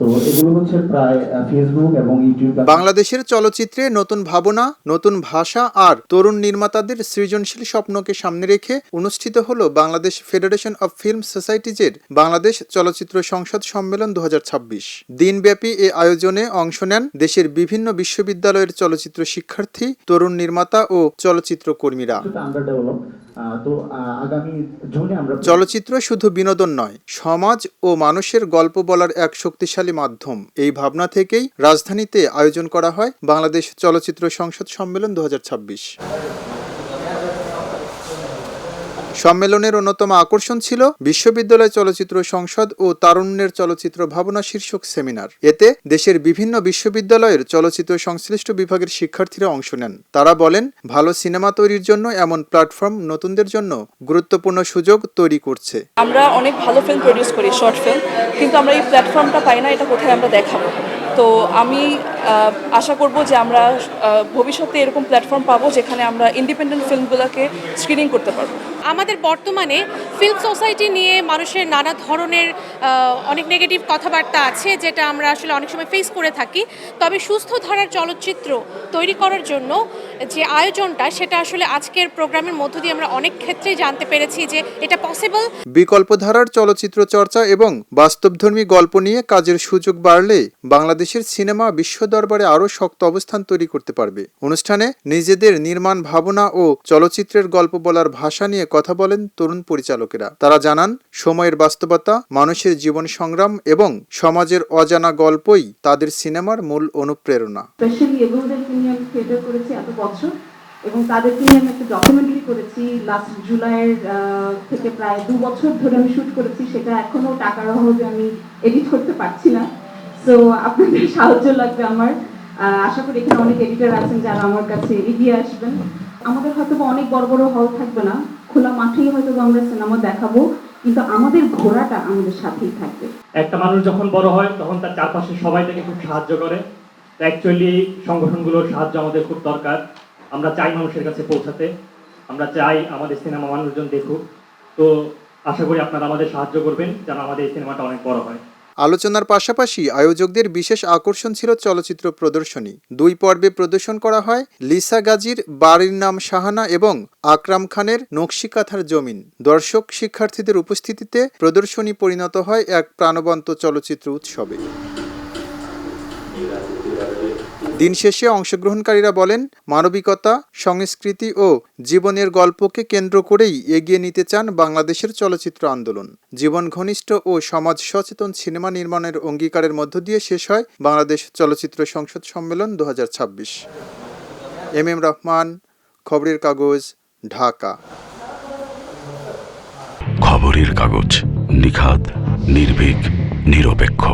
তো এগুলো হচ্ছে প্রায় ফেসবুক এবং ইউটিউব। বাংলাদেশের চলচ্চিত্রে নতুন ভাবনা, নতুন ভাষা আর তরুণ নির্মাতাদের সৃজনশীল স্বপ্নকে সামনে রেখে অনুষ্ঠিত হলো বাংলাদেশ ফেডারেশন অব ফিল্ম সোসাইটিজের বাংলাদেশ চলচ্চিত্র সংসদ সম্মেলন 2026। দিনব্যাপী এ আয়োজনে অংশ নেন দেশের বিভিন্ন বিশ্ববিদ্যালয়ের চলচ্চিত্র শিক্ষার্থী, তরুণ নির্মাতা ও চলচ্চিত্র কর্মীরা। চলচ্চিত্র শুধু বিনোদন নয়, সমাজ ও মানুষের গল্প বলার এক শক্তিশালী মাধ্যম। এই ভাবনা থেকেই রাজধানীতে আয়োজন করা হয় বাংলাদেশ চলচ্চিত্র সংসদ সম্মেলন 2026। সম্মেলনের অন্যতম আকর্ষণ ছিল বিশ্ববিদ্যালয় চলচ্চিত্র সংসদ ও তারুণ্যের চলচ্চিত্র ভাবনা শীর্ষক সেমিনার। এতে দেশের বিভিন্ন বিশ্ববিদ্যালয়ের চলচ্চিত্র সংশ্লিষ্ট বিভাগের শিক্ষার্থীরা অংশ নেন। তারা বলেন, ভালো সিনেমা তৈরির জন্য এমন প্ল্যাটফর্ম নতুনদের জন্য গুরুত্বপূর্ণ সুযোগ তৈরি করছে। আমরা অনেক ভালো ফিল্ম প্রডিউস করি, শর্ট ফিল্ম, কিন্তু আমরা এই প্ল্যাটফর্মটা পাই না, এটা কোথায় আমরা দেখাবো। তো আমি আশা করব যে আমরা ভবিষ্যতে এরকম প্ল্যাটফর্ম পাবো যেখানে আমরা ইন্ডিপেন্ডেন্ট ফিল্মগুলোকে স্ক্রিনিং করতে পারবো। আমাদের বর্তমানে ফিল্ম সোসাইটি নিয়ে মানুষের নানা ধরনের অনেক নেগেটিভ কথাবার্তা আছে, যেটা আমরা আসলে অনেক সময় ফেস করে থাকি। তবে সুস্থ ধারার চলচ্চিত্র তৈরি করার জন্য যে আয়োজনটা, সেটা আসলে আজকের প্রোগ্রামের মধ্য দিয়ে আমরা অনেক ক্ষেত্রেই জানতে পেরেছি যে এটা পসিবল। বিকল্প ধারার চলচ্চিত্র চর্চা এবং বাস্তবধর্মী গল্প নিয়ে কাজের সুযোগ বাড়লে বাংলাদেশের সিনেমা বিশ্ব দরবারে আরও শক্ত অবস্থান তৈরি করতে পারবে। অনুষ্ঠানে নিজেদের নির্মাণ ভাবনা ও চলচ্চিত্রের গল্প বলার ভাষা নিয়ে কথা বলেন তরুণ পরিচালকেরা। তারা জানান, সময়ের বাস্তবতা, মানুষের জীবন সংগ্রাম এবং সমাজের অজানা গল্পই তাদের সিনেমার মূল অনুপ্রেরণা। এবং তাদেরকে নিয়ে আমি একটা ডকুমেন্টারি করেছি লাস্ট জুলাইয়ের থেকে প্রায় 2 বছর ধরে আমি শুট করেছি। সেটা এখনো টাকার অভাবে আমি এডিট করতে পারছি না। তো আপনাদের সাহায্য লাগবে আমার। আশা করি এখানে অনেক এডিটর আছেন যারা আমার কাছে এগিয়ে আসবেন। আমাদের হয়তো অনেক বড় বড় হল থাকবে না, খোলা মাঠেই হয়তো আমরা সিনেমা দেখাবো, কিন্তু আমাদের ঘোড়াটা আমাদের সাথেই থাকবে। একটা মানুষ যখন বড় হয় তখন তার চারপাশে সবাই তাকে খুব সাহায্য করে। অ্যাকচুয়ালি সংগঠনগুলোর সাহায্য আমাদের খুব দরকার। আমরা চাই মানুষের কাছে পৌঁছাতে, আমরা চাই আমাদের সিনেমা মানুষজন দেখুক। তো আশা করি আপনারা আমাদের সাহায্য করবেন যেন আমাদের এই সিনেমাটা অনেক বড় হয়। আলোচনার পাশাপাশি আয়োজকদের বিশেষ আকর্ষণ ছিল চলচ্চিত্র প্রদর্শনী। 2 পর্বে প্রদর্শন করা হয় লিসা গাজীর বাড়ির নাম শাহানা এবং আকরাম খানের নকশিকাঁথার জমিন। দর্শক শিক্ষার্থীদের উপস্থিতিতে প্রদর্শনী পরিণত হয় এক প্রাণবন্ত চলচ্চিত্র উৎসবে। দিন শেষে অংশগ্রহণকারীরা বলেন, মানবিকতা, সংস্কৃতি ও জীবনের গল্পকে কেন্দ্র করেই এগিয়ে নিতে চান বাংলাদেশের চলচ্চিত্র আন্দোলন। জীবন ঘনিষ্ঠ ও সমাজ সচেতন সিনেমা নির্মাণের অঙ্গীকারের মধ্য দিয়ে শেষ হয় বাংলাদেশ চলচ্চিত্র সংসদ সম্মেলন 2026। এম রহমান, খবরের কাগজ, ঢাকা। খবরের কাগজ, নিখাত, নির্ভীক, নিরপেক্ষ।